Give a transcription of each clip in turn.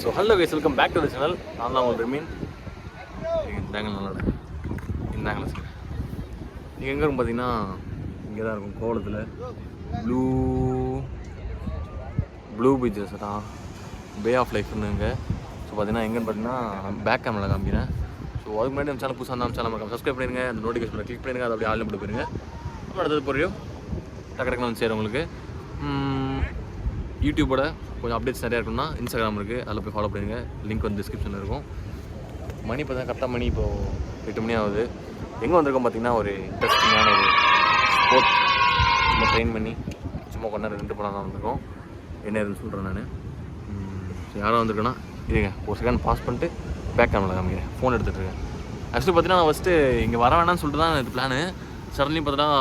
So hello guys, welcome back to the channel. நான் தான் உங்களுக்கு மீன் இந்தாங்க நல்லா இந்தாங்களா சார். நீங்கள் எங்கே இருக்கும் பார்த்தீங்கன்னா இங்கே தான் இருக்கும், கோலத்தில் ப்ளூ பீச்சஸ் தான், பே ஆஃப் லைஃப்னு இங்கே. ஸோ பார்த்தீங்கன்னா எங்கேன்னு பார்த்தீங்கன்னா பேக் கேமரா காமிக்கிறேன். ஸோ அதுக்கு முன்னாடி நம்ம சேனல் புதுசாக இருந்தால் சேனல் மறக்காம சப்ஸ்கிரைப் பண்ணிடுங்க, அந்த நோட்டிஃபிகேஷன் கிளிக் பண்ணிடுங்க, அதை அப்படியே ஆள் போட்டு போயிருங்க. அப்புறம் அடுத்தது போறியோ டக்கு வந்து சேரும் உங்களுக்கு. யூடியூபோட கொஞ்சம் அப்டேட்ஸ் நிறையா இருக்குன்னா இன்ஸ்டாகிராம் இருக்குது, அதில் போய் ஃபாலோ பண்ணுங்க. லிங்க் வந்து டிஸ்கிரிப்ஷனில் இருக்கும். மணி இப்போ தான் கரெக்டாக மணி இப்போது 8 மணி ஆகுது. எங்கே வந்திருக்கோம் பார்த்தீங்கன்னா ஒரு இன்ட்ரெஸ்டிங்கான ஒரு ஸ்போர்ட் சும்மா ட்ரெயின் பண்ணி சும்மா கொஞ்ச நேரம் 2 படம் தான் வந்திருக்கோம். என்ன ஏதுன்னு சொல்கிறேன் நான். யாராவது வந்திருக்கேன்னா இருங்க ஒரு செகண்ட் பாஸ் பண்ணிட்டு பேக் கேமரா காமிக்கிறேன். ஃபோன் எடுத்துகிட்டு இருக்கேன். ஆக்சுவலி பார்த்தீங்கன்னா நான் ஃபஸ்ட்டு இங்கே வர வேணான்னு சொல்லிட்டு தான் இது பிளானு. சடன்லி பார்த்தீங்கன்னா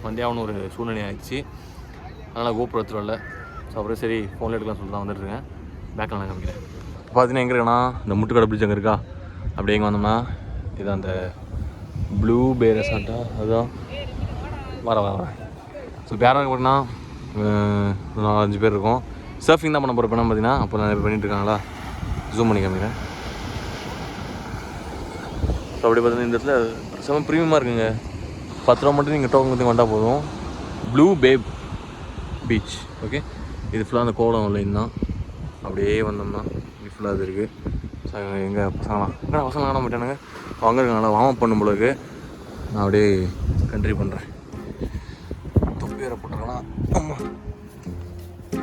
வந்தே ஆகணும் ஒரு சூழ்நிலை ஆகிடுச்சு. அதனால் GoPro எடுத்துகிட்டு வரல. ஸோ அப்புறம் சரி ஃபோனில் எடுக்கலாம்னு சொல்லிட்டு தான் வந்துட்டுருக்கேன். பேக்கில் நான் காமிக்கிறேன். இப்போ பார்த்தீங்கன்னா எங்கே இருக்குன்னா இந்த முட்டுக்கடை பிரிட்ஜ் அங்கே இருக்கா, அப்படியே எங்கே வந்தோம்னா இது அந்த ப்ளூ பே ரெசார்ட்டா, அதுதான் வரேன். ஸோ இப்போ யாரும் பார்த்தீங்கன்னா 4-5 பேர் இருக்கும். சர்ஃபிங் தான் பண்ண போகிற பணம் பார்த்தீங்கன்னா அப்போ நிறைய பேர் பண்ணிட்டு இருக்காங்களா, ஜூம் பண்ணி காமிக்கிறேன். ஸோ அப்படி பார்த்தீங்கன்னா இந்த இடத்துல செம்ம ப்ரீமியமாக இருக்குங்க. 10 ரூபா மட்டும் நீங்கள் டோக்கன் கொடுத்து வந்தால் போதும். ப்ளூ பே பீச். ஓகே, இது ஃபுல்லாக அந்த கோலம் லைன் தான். அப்படியே வந்தோம்னா இது ஃபுல்லாக இது இருக்குது. ஸோ எங்கள் பசங்களாம் காண மாட்டானுங்க, அங்கே இருக்காங்களா வார்ம் அப் பண்ணும் போல இருக்குது. நான் அப்படியே கண்ட்ரி பண்ணுறேன். தொப்பி வேற போட்டுருக்கலாம். ஆமாம்,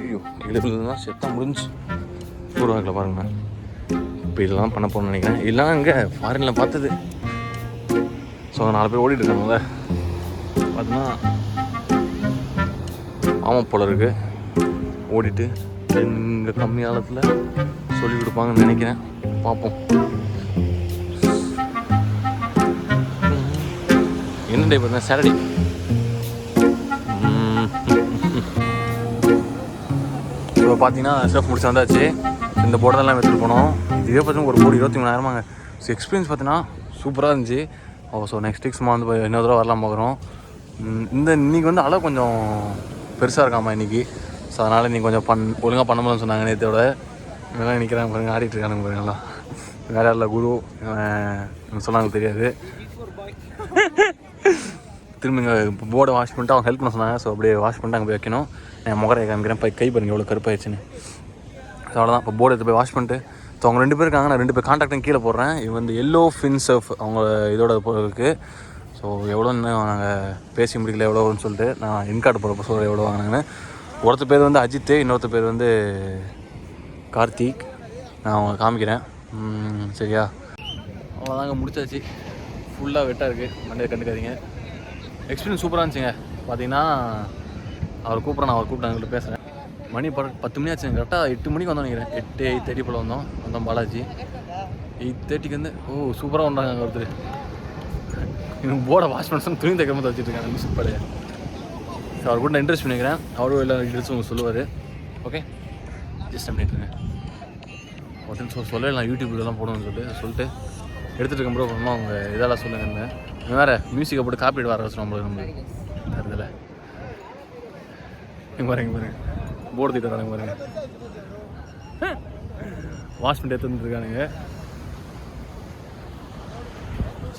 ஐயோ இழுப்புலன்னா செத்தான் முடிஞ்சு ஊருவாக்கில் பாருங்கண்ணா. இப்போ இதெல்லாம் பண்ண போகணும்னு நினைக்கிறேன். இதெல்லாம் இங்கே ஃபாரினில் பார்த்தது. ஸோ 4 பேர் ஓடிட்டு இருக்காங்கள பார்த்தீங்கன்னா ஆமாம் போல இருக்குது. ஓடிட்டு இங்கே கம்மி காலத்தில் சொல்லி கொடுப்பாங்கன்னு நினைக்கிறேன். பார்ப்போம் என்ன டே பார்த்தீங்கன்னா சாட்டர்டே. இப்போ பார்த்தீங்கன்னா ஸ்டெப் முடிச்சு வந்தாச்சு. இந்த போர்டெல்லாம் எடுத்துகிட்டு போனோம். இதுவே பார்த்தீங்கன்னா ஒரு போர்டு 23,000 ஸோ எக்ஸ்பீரியன்ஸ் பார்த்தீங்கன்னா சூப்பராக இருந்துச்சு. ஸோ நெக்ஸ்ட் வீக் சும்மா வந்து இன்னொரு தடவை வரலாம் பார்க்குறோம். இன்றைக்கி வந்து அளவு கொஞ்சம் பெருசாக இருக்காமா இன்றைக்கி. ஸோ அதனால் இன்றைக்கி கொஞ்சம் ஒழுங்காக பண்ண முடியும்னு சொன்னாங்க. நேற்றோட இவங்கெல்லாம் நிற்கிறாங்க பாருங்க, ஆடிட்டு இருக்கானுங்க பாருங்களா. வேறு யாரில் குரு சொன்னாங்க தெரியாது. திரும்பி இங்கே போர்டை வாஷ் பண்ணிட்டு அவங்க ஹெல்ப் பண்ண சொன்னாங்க. ஸோ அப்படியே வாஷ் பண்ணிட்டு அங்கே போய் வைக்கணும். என் முகரை காமிக்கிறேன். கை பாருங்க எவ்வளோ கருப்பாயிடுச்சுன்னு. ஸோ அவ்வளோதான். இப்போ போர்டு எடுத்து போய் வாஷ் பண்ணிட்டு ஸோ அவங்க 2 பேர் இருக்காங்க. நான் 2 பேர் கான்டாக்டும் கீழே போடுறேன். இது வந்து எல்லோ ஃபின் சர்ஃப் அவங்க இதோட இருக்குது. ஸோ எவ்வளோன்னு நாங்கள் பேசி முடிக்கல எவ்வளோன்னு சொல்லிட்டு நான் இன்கார்டு போகிறப்ப சொல்கிறேன் எவ்வளோ வாங்கினாங்கன்னு. ஒருத்தர் பேர் வந்து அஜித், இன்னொருத்தர் பேர் வந்து கார்த்திக். நான் அவங்க காமிக்கிறேன் சரியா. அவ்வளோதாங்க முடிச்சாச்சு. ஃபுல்லாக வெட்டாக இருக்குது, மண்டையை கண்டுக்காதீங்க. எக்ஸ்பீரியன்ஸ் சூப்பராக இருந்துச்சுங்க. பார்த்தீங்கன்னா அவர் கூப்பிட்றேன், நான் அவர் கூப்பிட்டு அவங்கள்ட்ட பேசுகிறேன். மணி 10 மணி ஆச்சுங்க. கரெக்டாக 8 மணிக்கு வந்தோம் நினைக்கிறேன். 8:30 போல் வந்தோம் பாலாஜி. 8:30க்கு வந்து சூப்பராக வந்தாங்க அங்கே ஒருத்தர். எனக்கு போர்டை வாஷ் பண்ண துணி தைக்கிற மாதிரி வச்சுட்டு இருக்காங்க மிஸ் பழைய. ஸோ அவர் கூட நான் இன்ட்ரெஸ்ட் பண்ணிக்கிறேன். அவரும் எல்லா டீட்டெயில்ஸும் உங்களுக்கு சொல்லுவார். ஓகே, ஜஸ்ட் பண்ணிட்டுருங்க. ஒருத்தர் சொல்லலை நான் யூடியூப்லாம் போடணும்னு சொல்லிட்டு எடுத்துகிட்டு இருக்கேன் ப்ரோ. அப்புறமா அவங்க இதெல்லாம் சொல்லுங்க. வேறு மியூசிக்கை போட்டு காப்பிட்டு வர வச்சு நம்மளுக்கு தருதில்ல. இங்கே பாருங்க போர்டு தீட்டு வராங்க பாருங்க. வாஷ் பண்ணிட்டு எடுத்துகிட்டு இருக்கானுங்க.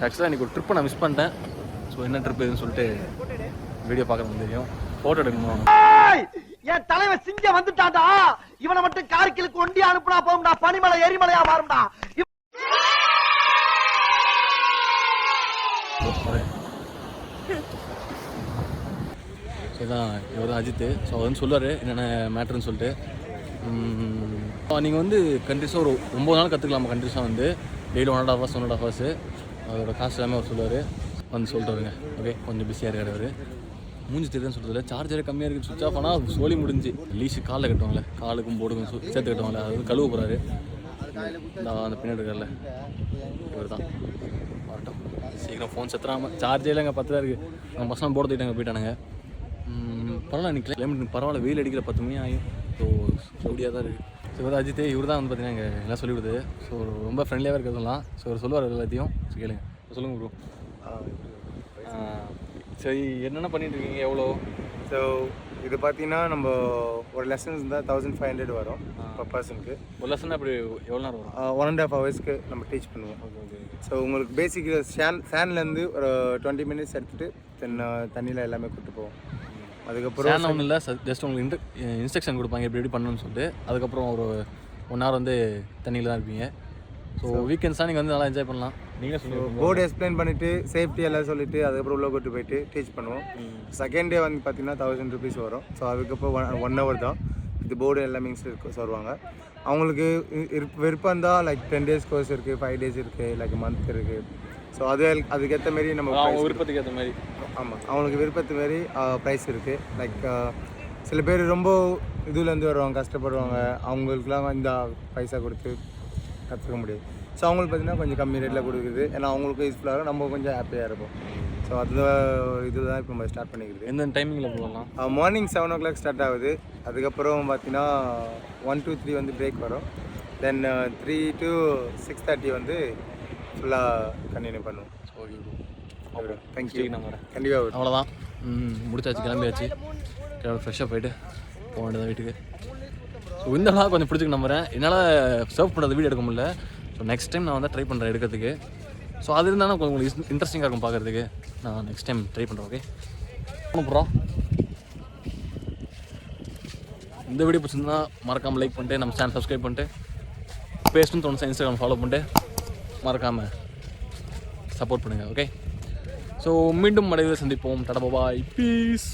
ஆக்சுவலாக இன்றைக்கி ஒரு ட்ரிப்பை நான் மிஸ் பண்ணிட்டேன். ஸோ என்ன ட்ரிப் எதுன்னு சொல்லிட்டு வீடியோ பார்க்குறது தெரியும். ஃபோட்டோ எடுக்கணும். என் தலைவன் சிங்கம் வந்துட்டான்டா. இவனை மட்டும் கார்கிலுக்கு ஒண்டி அனுப்புனா போகும்டா. பனிமலை எரிமலையா மாறும்டா. இதுதான் இவர் தான் அஜித். ஸோ அவர் வந்து சொல்லுவார் என்னென்ன மேட்ருன்னு சொல்லிட்டு. நீங்கள் வந்து கண்ட்ரிஸாக ஒரு 9 நாள் கற்றுக்கலாமா. கண்ட்ரிஸாக வந்து டெய்லி 1.5 hours 1.5 hours அதோட காசு எல்லாமே அவர் சொல்லுவார். வந்து சொல்லிட்டு வருங்க. ஓகே, கொஞ்சம் பிஸியாக இருக்காரு அவர். மூஞ்சி தெரியுதுன்னு சொல்கிறதில்ல, சார்ஜரே கம்மியாக இருக்குது, சுவிட்ச் ஆஃப் ஆனால் சோலி முடிஞ்சு. லீஸு காலில் கட்டுவாங்களே, காலுக்கும் போர்டுக்கும் சேர்த்து கட்டுவாங்களே, அது வந்து கழுவ போகிறாரு. அந்த பின்னாடி இருக்கார்ல இவர் தான். வரட்டும் சீக்கிரம். ஃபோன் செத்துறாமல் சார்ஜே இல்லைங்க, 10 தான் இருக்குது. நம்ம பசங்க போர்டு தூக்கிட்டாங்க போயிட்டானுங்க. பரவாயில்ல, இன்னைக்கு கிளைமேட் பரவாயில்ல. வெயில் அடிக்கிற 10 மணி ஆகும். ஸோ சவுடியாக தான் இருக்குது. ஸோ வந்து அஜித் இவர் தான் வந்து பார்த்தீங்கன்னா இங்கே எல்லாம் சொல்லி கொடுத்தது. ஸோ ரொம்ப ஃப்ரெண்ட்லியாக இருக்கிறதுலாம். ஸோ அவர் சொல்லுவார் எல்லாத்தையும். ஸோ கேளுங்க. சொல்லுங்கள் ப்ரோ. சரி என்னென்ன பண்ணிட்டு இருக்கீங்க எவ்வளோ? ஸோ இது பார்த்தீங்கன்னா நம்ம ஒரு லெசன்ஸ் இருந்தால் 1500 வரும் per பர்சனுக்கு. ஒரு லெசன் அப்படி எவ்வளோ நேரம் வரும்? 1.5 ஹவர்ஸ்க்கு நம்ம டீச் பண்ணுவோம். Okay okay. ஸோ உங்களுக்கு பேசிக் ஃபேன்லேருந்து ஒரு 20 மினிட்ஸ் எடுத்துகிட்டு தண்ணியில் எல்லாமே கூப்பிட்டு போவோம். அதுக்கப்புறம் ஃபேன் ஒன்றும் இல்லை, ஜஸ்ட் உங்களுக்கு இன்ஸ்ட்ரக்ஷன் கொடுப்பாங்க எப்படி எப்படி பண்ணணும்னு சொல்லிட்டு. அதுக்கப்புறம் ஒரு 1 hour வந்து தண்ணியில் தான் இருப்பீங்க. ஸோ வீக்கெண்ட்ஸாக நீங்கள் வந்து நல்லா என்ஜாய் பண்ணலாம். நீங்களே சொல்லுங்கள். போர்டு எக்ஸ்பிளைன் பண்ணிவிட்டு சேஃப்டி எல்லாம் சொல்லிவிட்டு அதுக்கப்புறம் உள்ளே கூட்டு போயிட்டு டீச் பண்ணுவோம். செகண்ட் டே வந்து பார்த்தீங்கன்னா 1000 rupees வரும். ஸோ அதுக்கப்புறம் 1 hour தான் இது போர்டு எல்லாமே வருவாங்க. அவங்களுக்கு விருப்பம் தான் லைக் 10 days கோர்ஸ் இருக்குது, 5 days இருக்குது, லைக் மந்த் இருக்குது. ஸோ அதுக்கேற்ற மாரி நம்ம விருப்பத்துக்கு ஏற்ற மாதிரி. ஆமாம், அவங்களுக்கு விருப்பத்து மாரி ப்ரைஸ் இருக்குது. லைக் சில பேர் ரொம்ப இதுலேருந்து வருவாங்க, கஷ்டப்படுவாங்க, அவங்களுக்குலாம் இந்த பைசா கொடுத்து கற்றுக்க முடியாது. ஸோ அவங்களுக்கு பார்த்தீங்கன்னா கொஞ்சம் கம்மி ரேட்டில் கொடுக்குது. ஏன்னா அவங்களுக்கும் யூஸ்ஃபுல்லாக இருக்கும், நம்ம கொஞ்சம் ஹாப்பியாக இருப்போம். ஸோ அதில் இதில் தான் இப்போ நம்ம ஸ்டார்ட் பண்ணிக்கிறது. எந்த டைமிங்கில் போகலாம்? மார்னிங் 7 o'clock ஸ்டார்ட் ஆகுது. அதுக்கப்புறம் பார்த்தீங்கன்னா 1 to 3 வந்து பிரேக் வரும். தென் 3 to 6:30 வந்து ஃபுல்லாக கண்டினியூ பண்ணுவோம். Okay, thank you. கண்டிப்பாக அவ்வளோதான். முடிச்சாச்சு, கிளம்பியாச்சு. ஃப்ரெஷ்ஷாக போயிட்டு போக வேண்டியதான் வீட்டுக்கு. ஸோ இந்த நாள் கொஞ்சம் பிடிச்சிக்கு நம்புறேன். என்னால் சர்வ் பண்ணுறது வீடியோ எடுக்க முடியல. ஸோ நெக்ஸ்ட் டைம் நான் வந்து ட்ரை பண்ணுறேன் எடுக்கிறதுக்கு. ஸோ அது இருந்தாலும் கொஞ்சம் உங்களுக்கு இன்ட்ரெஸ்டிங்காக இருக்கும் பார்க்குறதுக்கு. நான் நெக்ஸ்ட் டைம் ட்ரை பண்ணுறேன். ஓகே அனுப்புகிறோம். இந்த வீடியோ பிடிச்சிருந்தா மறக்காமல் லைக் பண்ணிட்டு நம்ம சேனல் சப்ஸ்கிரைப் பண்ணிட்டு பேசணும்னு தோணுச்சு இன்ஸ்டாகிராம் ஃபாலோ பண்ணிட்டு மறக்காமல் சப்போர்ட் பண்ணுங்கள். ஓகே, ஸோ மீண்டும் மடையில் சந்திப்போம். டாடா பாய், பீஸ்.